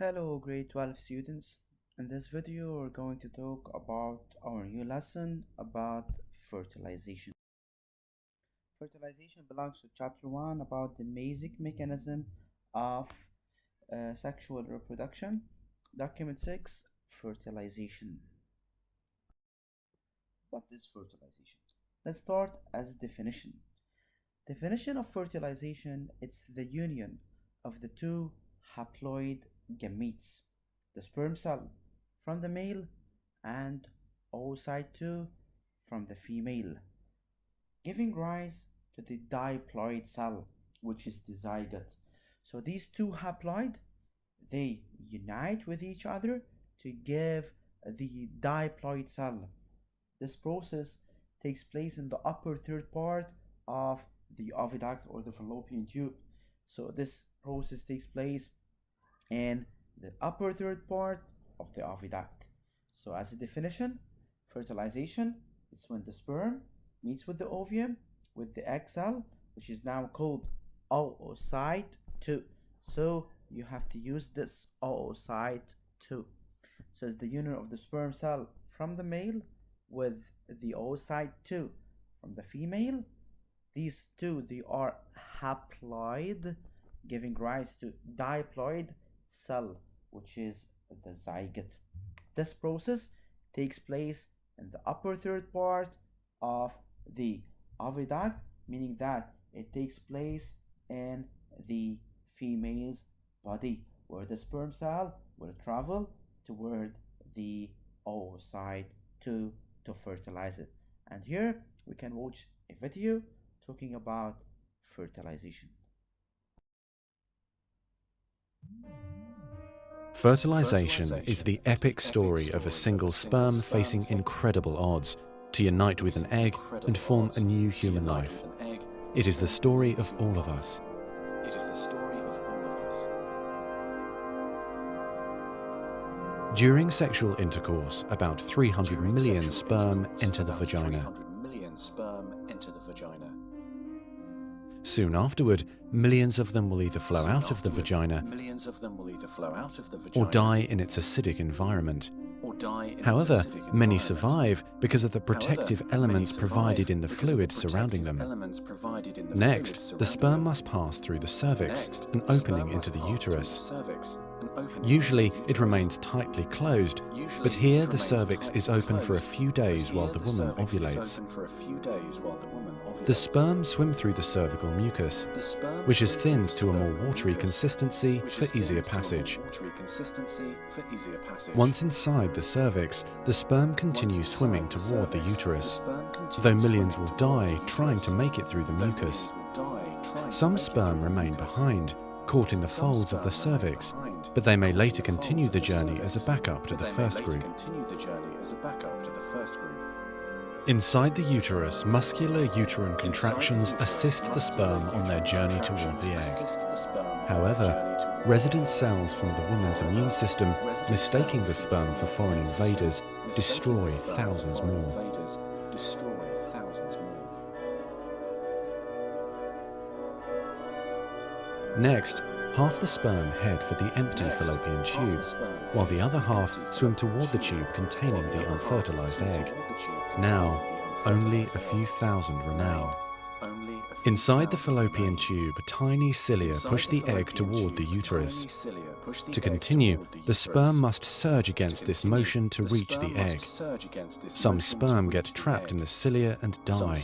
Hello grade 12 students. In this video we're going to talk about our new lesson about fertilization. Fertilization belongs to chapter 1 about the basic mechanism of sexual reproduction. Document 6, fertilization. What is fertilization? Let's start as a definition. Definition of fertilization: it's the union of the two haploid gametes, the sperm cell from the male and oocyte 2 from the female, giving rise to the diploid cell, which is the zygote. So these two haploid, they unite with each other to give the diploid cell. This process takes place in the upper third part of the oviduct or the fallopian tube. So this process takes place in the upper third part of the oviduct. So as a definition, fertilization is when the sperm meets with the ovum with the egg cell, which is now called oocyte 2. So you have to use this oocyte 2. So it's the union of the sperm cell from the male with the oocyte 2 from the female. These two, they are haploid, giving rise to diploid cell, which is the zygote. This process takes place in the upper third part of the oviduct, meaning that it takes place in the female's body, where the sperm cell will travel toward the oocyte to fertilize it. And here we can watch a video talking about fertilization. Fertilization is the epic story of a single sperm facing incredible odds to unite with an egg and form a new human life. It is the story of all of us. During sexual intercourse, about 300 million sperm enter the vagina. Soon afterward, millions of them will either flow out of the vagina or die in its acidic environment. However, many survive because of the protective elements provided in the fluid surrounding them. Next, the sperm must pass through the cervix, an opening into the uterus. Usually, it remains tightly closed, but here the cervix is open for a few days while the woman ovulates. The sperm swim through the cervical mucus, which is thinned to a more watery consistency for easier passage. Once inside the cervix, the sperm continues swimming toward the uterus, though millions will die trying to make it through the mucus. Some sperm remain behind, caught in the folds of the cervix, but they may later continue the journey as a backup to the first group. Inside the uterus, muscular uterine contractions assist the sperm on their journey toward the egg. However, resident cells from the woman's immune system, mistaking the sperm for foreign invaders, destroy thousands more. Next, half the sperm head for the empty fallopian tube, while the other half swim toward the tube containing the unfertilized egg. Now, only a few thousand remain. Inside the fallopian tube, tiny cilia push the egg toward the uterus. To continue, the sperm must surge against this motion to reach the egg. Some sperm get trapped in the cilia and die.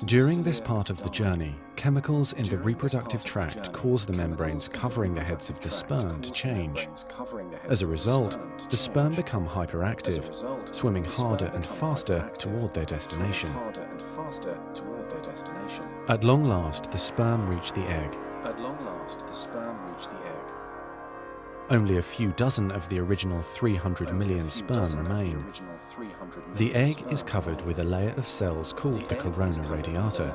During this part of the journey, chemicals in the reproductive tract cause the membranes covering the heads of the sperm to change. As a result, the sperm become hyperactive, swimming harder and faster toward their destination. At long last, the sperm reach the egg. Only a few dozen of the original 300 million sperm remain. The egg is covered with a layer of cells called the corona radiata.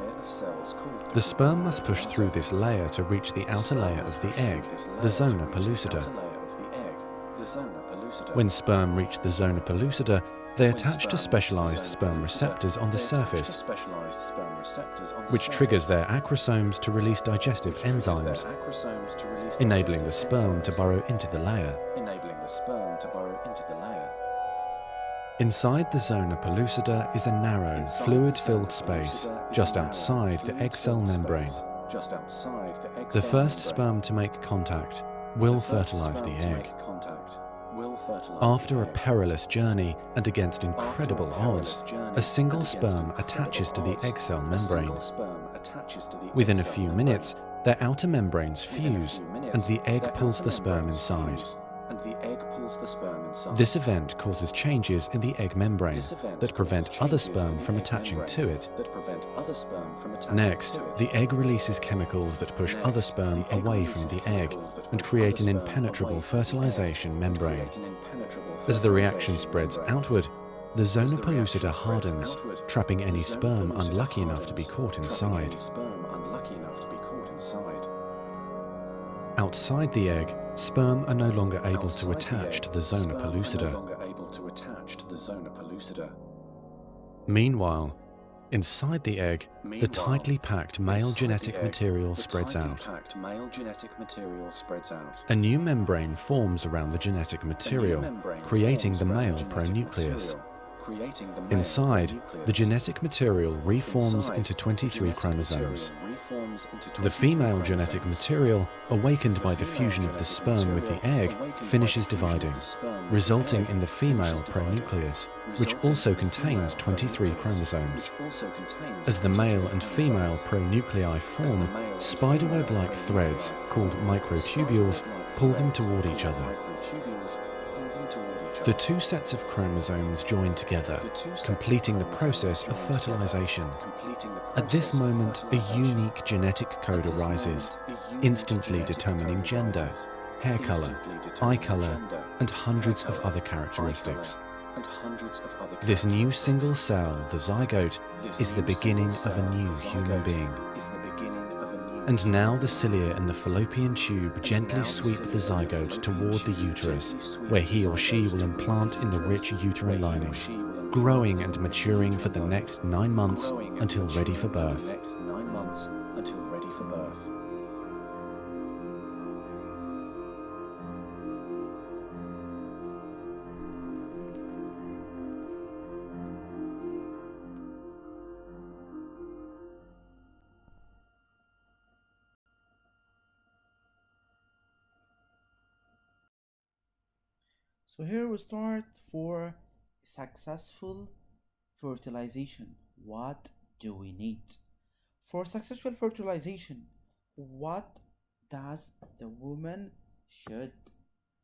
The sperm must push through this layer to reach the outer layer of the egg, the zona pellucida. When sperm reach the zona pellucida, They attach to specialized sperm receptors on the surface, which triggers their acrosomes to release digestive enzymes, enabling the sperm to burrow into the layer. Inside the zona pellucida is a narrow, fluid-filled space just outside the egg cell membrane. The first sperm to make contact will fertilize the egg. After a perilous journey and against incredible odds, a single sperm attaches to the egg cell membrane. Within a few minutes, their outer membranes fuse and the egg pulls the sperm inside. This event causes changes in the egg membrane that prevent other sperm from attaching to it. Next, the egg releases chemicals that push other sperm away from the egg and create an impenetrable fertilization membrane. As the reaction spreads outward, the zona pellucida hardens, trapping any sperm unlucky enough to be caught inside. Outside the egg, sperm are no longer able to attach to the zona pellucida. Meanwhile, inside the egg, the tightly packed male genetic material spreads out. A new membrane forms around the genetic material, creating the male pronucleus. Inside, the genetic material reforms into 23 chromosomes. The female genetic material, awakened by the fusion of the sperm with the egg, finishes dividing, resulting in the female pronucleus, which also contains 23 chromosomes. As the male and female pronuclei form, spiderweb-like threads, called microtubules, pull them toward each other. The two sets of chromosomes join together, completing the process of fertilization. At this moment, a unique genetic code arises, instantly determining gender, hair color, eye color, and hundreds of other characteristics. This new single cell, the zygote, is the beginning of a new human being. And now the cilia in the fallopian tube gently sweep the zygote toward the uterus, where he or she will implant in the rich uterine lining, growing and maturing for the next 9 months until ready for birth. So here we start for successful fertilization. What do we need? For successful fertilization, what does the woman should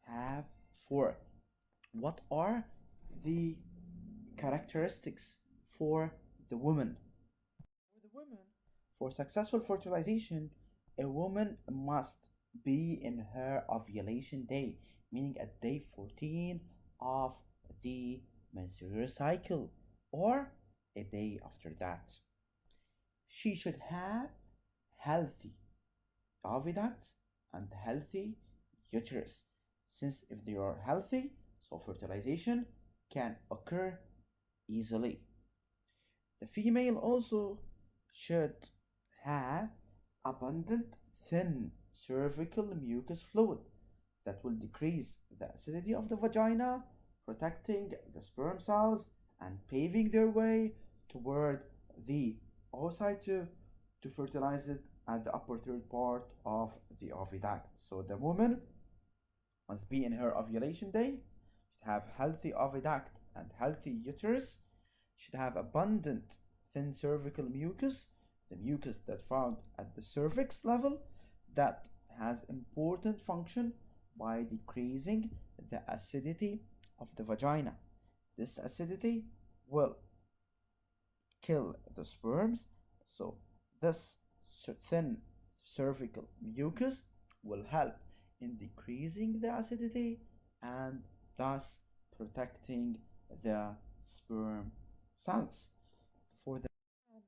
have for? What are the characteristics for the woman? For the woman, for successful fertilization, a woman must be in her ovulation day, meaning at day 14 of the menstrual cycle or a day after that. She should have healthy oviducts and healthy uterus, since if they are healthy, so fertilization can occur easily. The female also should have abundant thin cervical mucus fluid that will decrease the acidity of the vagina, protecting the sperm cells and paving their way toward the oocyte to fertilize it at the upper third part of the oviduct. So the woman must be in her ovulation day, should have healthy oviduct and healthy uterus, should have abundant thin cervical mucus, the mucus that found at the cervix level that has important function by decreasing the acidity of the vagina. This acidity will kill the sperms, so this thin cervical mucus will help in decreasing the acidity and thus protecting the sperm cells. For the man,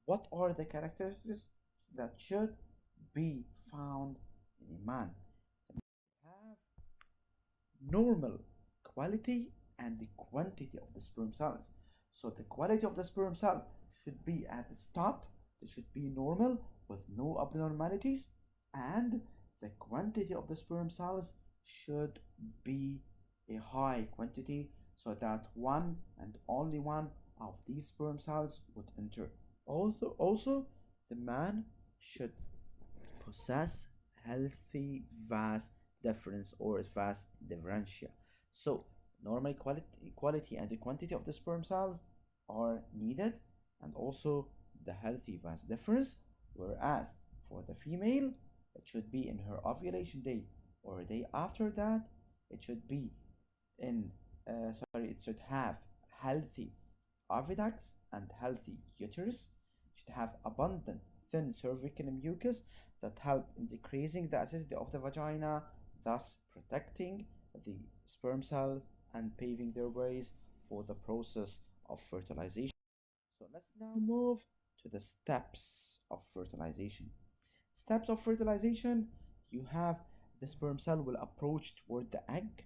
what are the characteristics that should be found in a man? Have normal quality and the quantity of the sperm cells. So the quality of the sperm cell should be at its top, it should be normal with no abnormalities, and the quantity of the sperm cells should be a high quantity so that one and only one of these sperm cells would enter. Also, the man should possess healthy vas deferens or vas differentia. So normally quality and the quantity of the sperm cells are needed, and also the healthy vas deferens. Whereas for the female, it should be in her ovulation day or a day after that. It should be in it should have healthy oviducts and healthy uterus, should have abundant thin cervical mucus that help in decreasing the acidity of the vagina, thus protecting the sperm cells and paving their ways for the process of fertilization. So let's now move to the steps of fertilization. Steps of fertilization, you have the sperm cell will approach toward the egg.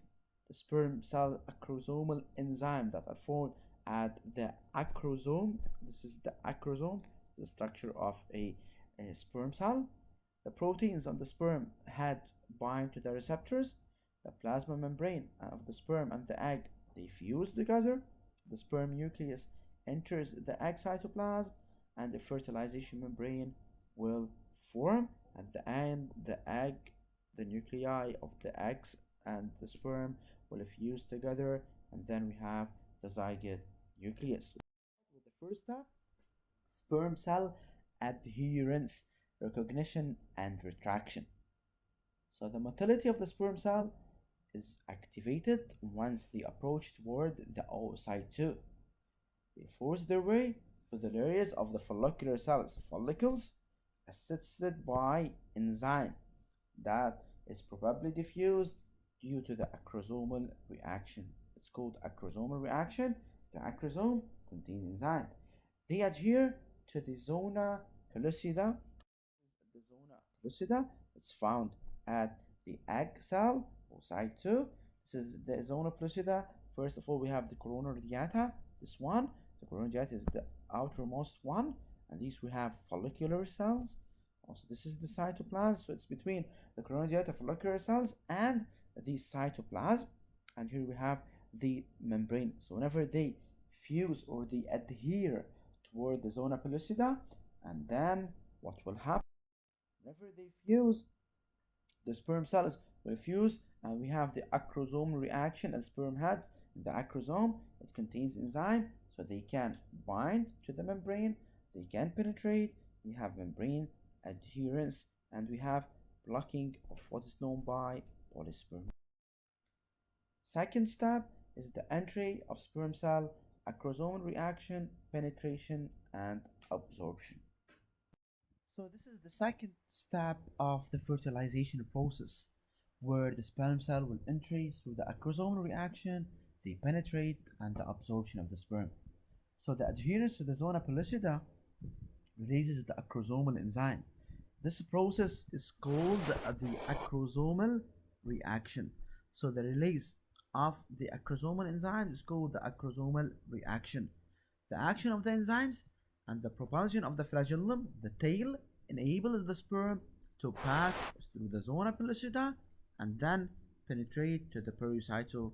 The sperm cell acrosomal enzyme that are found at the acrosome. This is the acrosome, the structure of a sperm cell. The proteins on the sperm head bind to the receptors. The plasma membrane of the sperm and the egg, they fuse together. The sperm nucleus enters the egg cytoplasm, and the fertilization membrane will form. At the end, the nuclei of the eggs and the sperm will fuse together, and then we have the zygote nucleus. With the first step, sperm cell adherence, recognition, and retraction. So the motility of the sperm cell is activated once they approach toward the oocyte 2. They force their way to the areas of the follicular cells, follicles, assisted by enzyme that is probably diffused due to the acrosomal reaction. It's called acrosomal reaction. The acrosome contains enzyme. They adhere to the zona pellucida. The zona pellucida is found at the egg cell or site 2. This is the zona pellucida. First of all, we have the corona radiata. This one, the corona radiata is the outermost one, and these we have follicular cells. Also, this is the cytoplasm, so it's between the corona radiata follicular cells and the cytoplasm. And here we have the membrane. So whenever they fuse or they adhere toward the zona pellucida, and then what will happen? Whenever they fuse, the sperm cells will fuse, and we have the acrosomal reaction as sperm heads. The acrosome, it contains enzyme, so they can bind to the membrane, they can penetrate. We have membrane adherence, and we have blocking of what is known by polysperming. Second step is the entry of sperm cell, acrosomal reaction, penetration, and absorption. So this is the second step of the fertilization process, where the sperm cell will enter through the acrosomal reaction, they penetrate, and the absorption of the sperm. So the adherence to the zona pellucida releases the acrosomal enzyme. This process is called the acrosomal reaction. So the release of the acrosomal enzyme is called the acrosomal reaction. The action of the enzymes and the propulsion of the flagellum, the tail, enables the sperm to pass through the zona pellucida and then penetrate to the pericytal.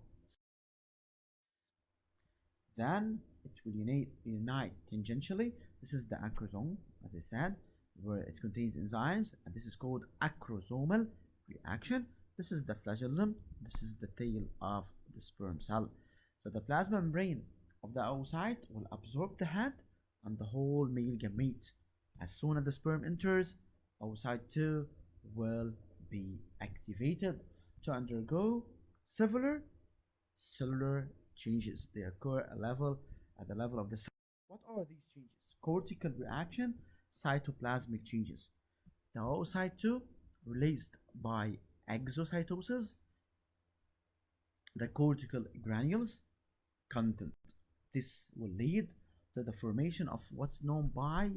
Then it will unite tangentially. This is the acrosome, as I said, where it contains enzymes, and this is called acrosomal reaction. This is the flagellum, this is the tail of the sperm cell. So the plasma membrane of the oocyte will absorb the head and the whole male gamete. As soon as the sperm enters, oocyte 2 will be activated to undergo several cellular changes. They occur at the level of the cell. What are these changes? Cortical reaction, cytoplasmic changes. The oocyte 2 released by exocytosis, the cortical granules content. This will lead to the formation of what's known by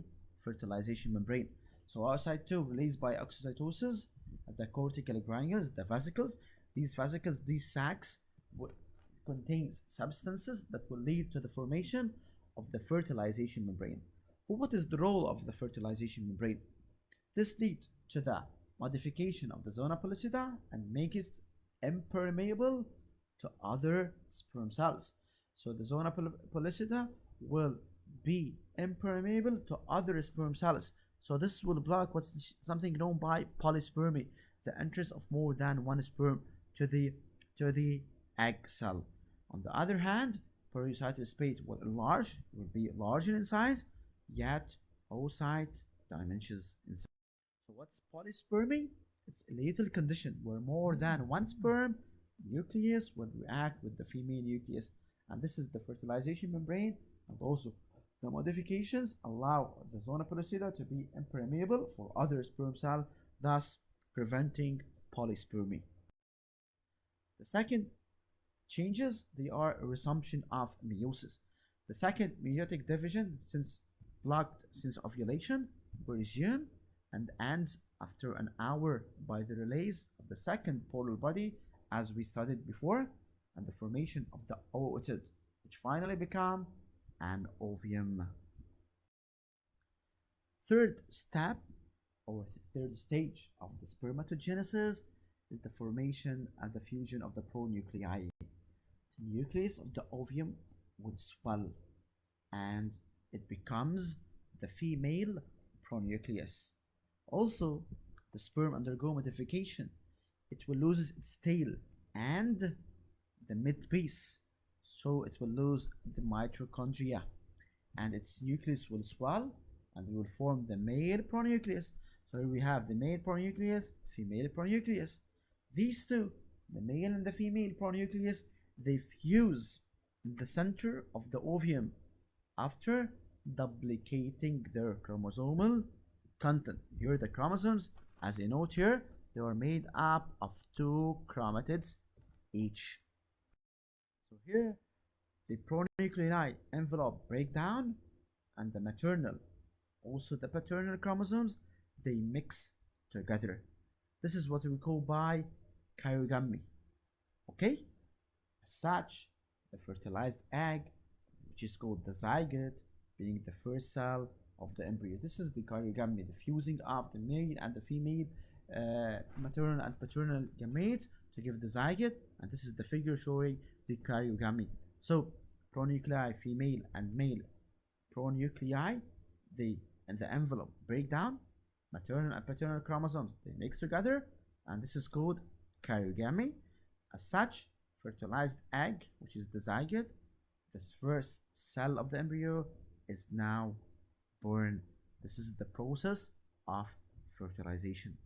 fertilization membrane. So oocyte 2 released by exocytosis, the cortical granules, the vesicles. These vesicles, these sacs, contains substances that will lead to the formation of the fertilization membrane. What is the role of the fertilization membrane? This leads to the modification of the zona pellucida and makes it impermeable to other sperm cells. So the zona pellucida will be impermeable to other sperm cells. So this will block what's something known by polyspermy, the entrance of more than one sperm to the egg cell. On the other hand, pericyte space will be larger in size, yet oocyte diminishes in size. So what's polyspermy? It's a lethal condition where more than one sperm nucleus will react with the female nucleus, and this is the fertilization membrane. And also the modifications allow the zona pellucida to be impermeable for other sperm cell, thus preventing polyspermy. The second changes, they are a resumption of meiosis. The second meiotic division, since blocked since ovulation, will resume and ends after an hour by the release of the second polar body, as we studied before, and the formation of the oocyte, which finally become an ovum. Third step or third stage of the spermatogenesis is the formation and the fusion of the pronuclei. The nucleus of the ovum will swell and it becomes the female pronucleus. Also, the sperm undergo modification. It will lose its tail and the midpiece, so it will lose the mitochondria, and its nucleus will swell and it will form the male pronucleus. So here we have the male pronucleus, female pronucleus. These two, the male and the female pronucleus, they fuse in the center of the ovum after duplicating their chromosomal content. Here the chromosomes, as a note here, they are made up of 2 chromatids each. So here the pronuclei envelope break down, and the maternal, also the paternal chromosomes, they mix together. This is what we call by chirogamy. Okay? As such, the fertilized egg, which is called the zygote, being the first cell of the embryo. This is the chirogamy, the fusing of the male and the female maternal and paternal gametes to give the zygote, and this is the figure showing the chirogamy. So pronuclei, female and male pronuclei, they in the envelope break down, maternal and paternal chromosomes, they mix together, and this is called chirogamy. As such, fertilized egg, which is the zygote, this first cell of the embryo, is now born. This is the process of fertilization.